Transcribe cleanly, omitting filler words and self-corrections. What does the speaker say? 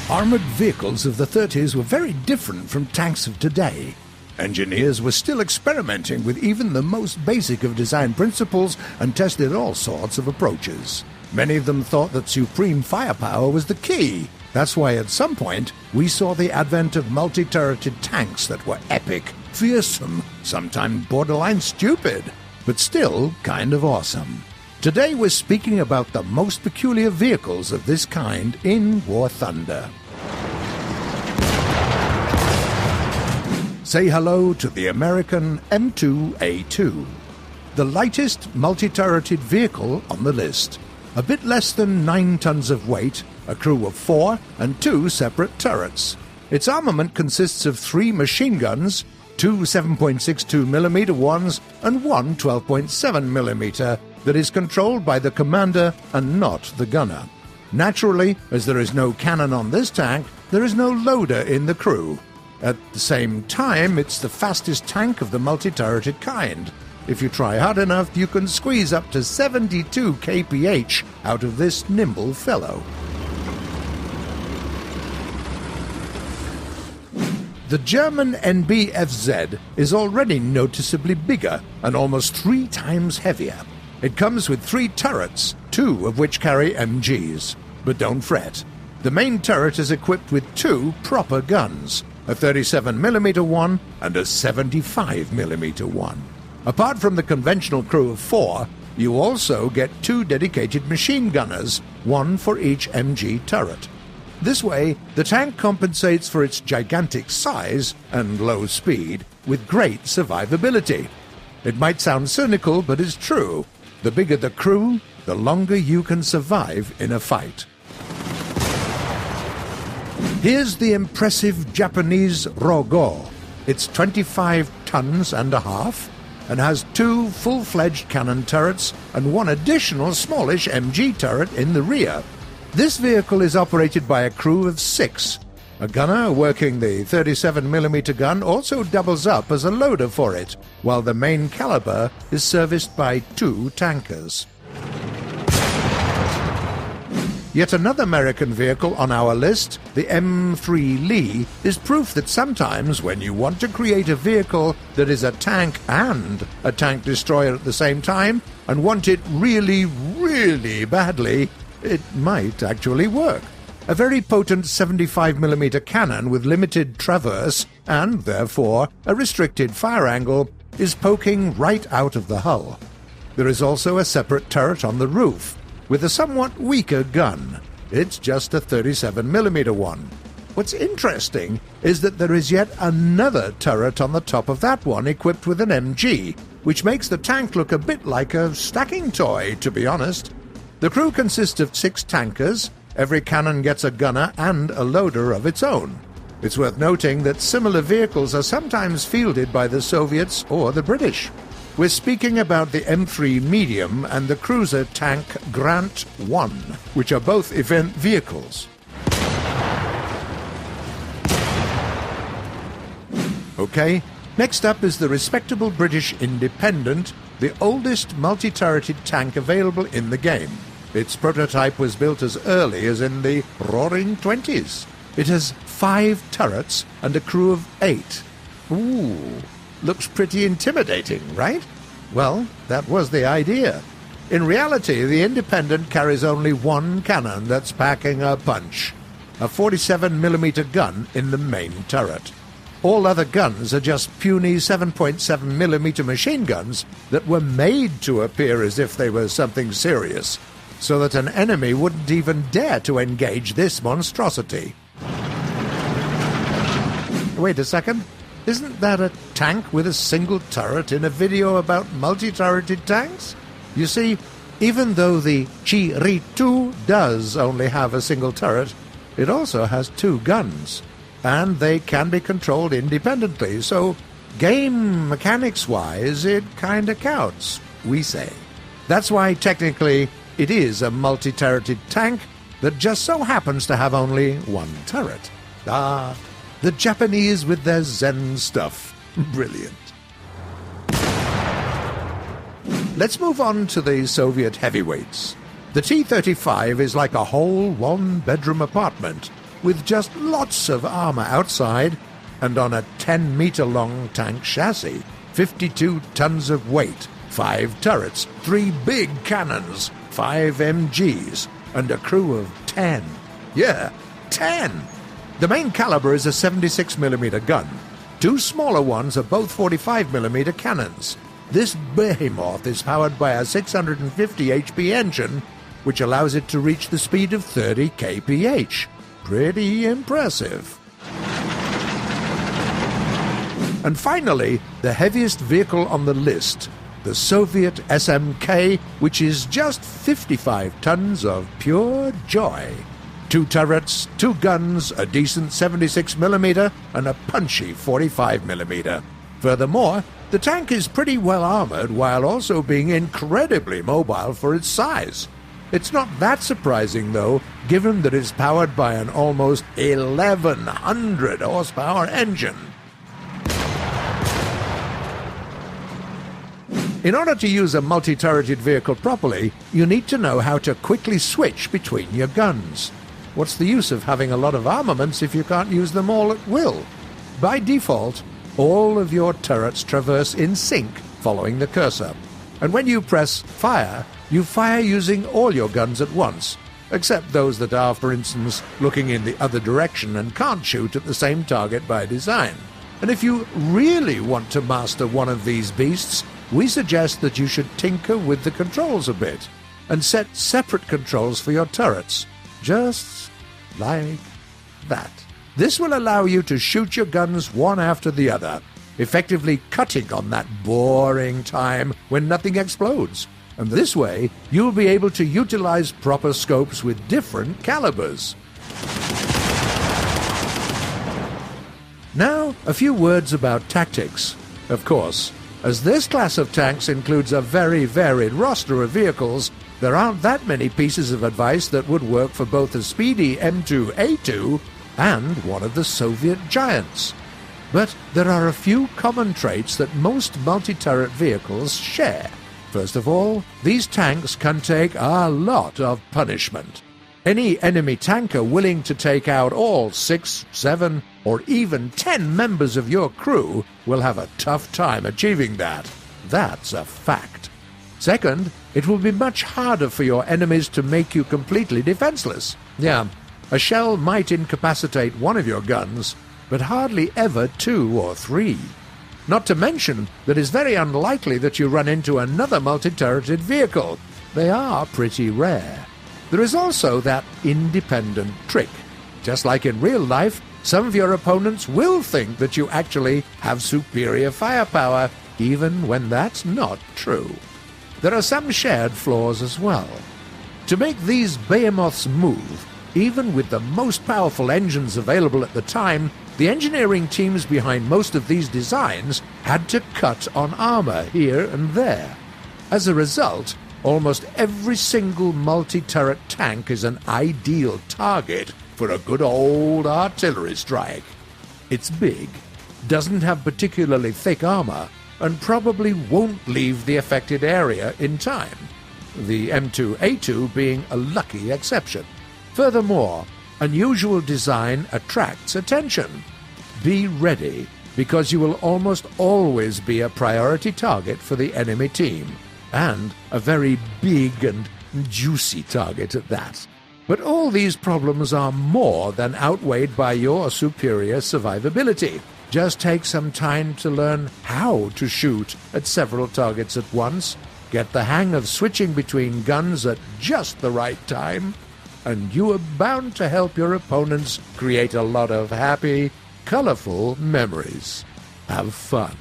Armored vehicles of the 30s were very different from tanks of today. Engineers were still experimenting with even the most basic of design principles and tested all sorts of approaches. Many of them thought that supreme firepower was the key. That's why at some point we saw the advent of multi-turreted tanks that were epic, fearsome, sometimes borderline stupid, but still kind of awesome. Today we're speaking about the most peculiar vehicles of this kind in War Thunder. Say hello to the American M2A2, the lightest multi-turreted vehicle on the list. A bit less than 9 tons of weight, a crew of 4 and 2 separate turrets. Its armament consists of 3 machine guns, 2 7.62mm ones and 1 12.7mm that is controlled by the commander and not the gunner. Naturally, as there is no cannon on this tank, there is no loader in the crew. At the same time, it's the fastest tank of the multi-turreted kind. If you try hard enough, you can squeeze up to 72 kph out of this nimble fellow. The German nb.fz is already noticeably bigger and almost 3 times heavier. It comes with 3 turrets, 2 of which carry MGs. But don't fret. The main turret is equipped with 2 proper guns, a 37mm one and a 75mm one. Apart from the conventional crew of 4, you also get 2 dedicated machine gunners, 1 for each MG turret. This way, the tank compensates for its gigantic size and low speed with great survivability. It might sound cynical, but it's true. The bigger the crew, the longer you can survive in a fight. Here's the impressive Japanese Rogo. It's 25 tons and a half and has 2 full-fledged cannon turrets and 1 additional smallish MG turret in the rear. This vehicle is operated by a crew of 6. A gunner working the 37mm gun also doubles up as a loader for it, while the main caliber is serviced by 2 tankers. Yet another American vehicle on our list, the M3 Lee, is proof that sometimes when you want to create a vehicle that is a tank and a tank destroyer at the same time, and want it really, really badly, it might actually work. A very potent 75mm cannon with limited traverse, and therefore a restricted fire angle, is poking right out of the hull. There is also a separate turret on the roof, with a somewhat weaker gun. It's just a 37mm one. What's interesting is that there is yet another turret on the top of that one equipped with an MG, which makes the tank look a bit like a stacking toy, to be honest. The crew consists of 6 tankers. Every cannon gets a gunner and a loader of its own. It's worth noting that similar vehicles are sometimes fielded by the Soviets or the British. We're speaking about the M3 Medium and the cruiser tank Grant 1, which are both event vehicles. Okay, next up is the respectable British Independent, the oldest multi-turreted tank available in the game. Its prototype was built as early as in the Roaring 20s. It has 5 turrets and a crew of 8. Ooh, looks pretty intimidating, right? Well, that was the idea. In reality, the Independent carries only 1 cannon that's packing a punch, a 47mm gun in the main turret. All other guns are just puny 7.7mm machine guns that were made to appear as if they were something serious, so that an enemy wouldn't even dare to engage this monstrosity. Wait a second. Isn't that a tank with a single turret in a video about multi-turreted tanks? You see, even though the Chi-Ri-2 does only have a single turret, it also has 2 guns, and they can be controlled independently, so game mechanics-wise it kinda counts, we say. That's why technically it is a multi-turreted tank that just so happens to have only 1 turret. Ah, the Japanese with their Zen stuff. Brilliant. Let's move on to the Soviet heavyweights. The T-35 is like a whole 1-bedroom apartment, with just lots of armor outside, and on a 10-meter-long tank chassis, 52 tons of weight, 5 turrets, 3 big cannons, 5 MGs, and a crew of 10. Yeah, 10! The main caliber is a 76mm gun. 2 smaller ones are both 45mm cannons. This behemoth is powered by a 650 HP engine, which allows it to reach the speed of 30 kph. Pretty impressive. And finally, the heaviest vehicle on the list, the Soviet SMK, which is just 55 tons of pure joy. 2 turrets, 2 guns, a decent 76mm, and a punchy 45mm. Furthermore, the tank is pretty well armored while also being incredibly mobile for its size. It's not that surprising, though, given that it's powered by an almost 1,100 horsepower engine. In order to use a multi-turreted vehicle properly, you need to know how to quickly switch between your guns. What's the use of having a lot of armaments if you can't use them all at will? By default, all of your turrets traverse in sync following the cursor. And when you press fire, you fire using all your guns at once, except those that are, for instance, looking in the other direction and can't shoot at the same target by design. And if you really want to master one of these beasts, we suggest that you should tinker with the controls a bit and set separate controls for your turrets, just like that. This will allow you to shoot your guns one after the other, effectively cutting on that boring time when nothing explodes. And this way, you'll be able to utilize proper scopes with different calibers. Now, a few words about tactics. Of course, as this class of tanks includes a very varied roster of vehicles, there aren't that many pieces of advice that would work for both a speedy M2A2 and one of the Soviet giants. But there are a few common traits that most multi-turret vehicles share. First of all, these tanks can take a lot of punishment. Any enemy tanker willing to take out all 6, 7, or even 10 members of your crew will have a tough time achieving that. That's a fact. Second, it will be much harder for your enemies to make you completely defenseless. Yeah, a shell might incapacitate one of your guns, but hardly ever 2 or 3. Not to mention that it's very unlikely that you run into another multi-turreted vehicle. They are pretty rare. There is also that independent trick. Just like in real life, some of your opponents will think that you actually have superior firepower, even when that's not true. There are some shared flaws as well. To make these behemoths move, even with the most powerful engines available at the time, the engineering teams behind most of these designs had to cut on armor here and there. As a result, almost every single multi-turret tank is an ideal target for a good old artillery strike. It's big, doesn't have particularly thick armor, and probably won't leave the affected area in time, the M2A2 being a lucky exception. Furthermore, unusual design attracts attention. Be ready, because you will almost always be a priority target for the enemy team, and a very big and juicy target at that. But all these problems are more than outweighed by your superior survivability. Just take some time to learn how to shoot at several targets at once, get the hang of switching between guns at just the right time, and you are bound to help your opponents create a lot of happy, colorful memories. Have fun.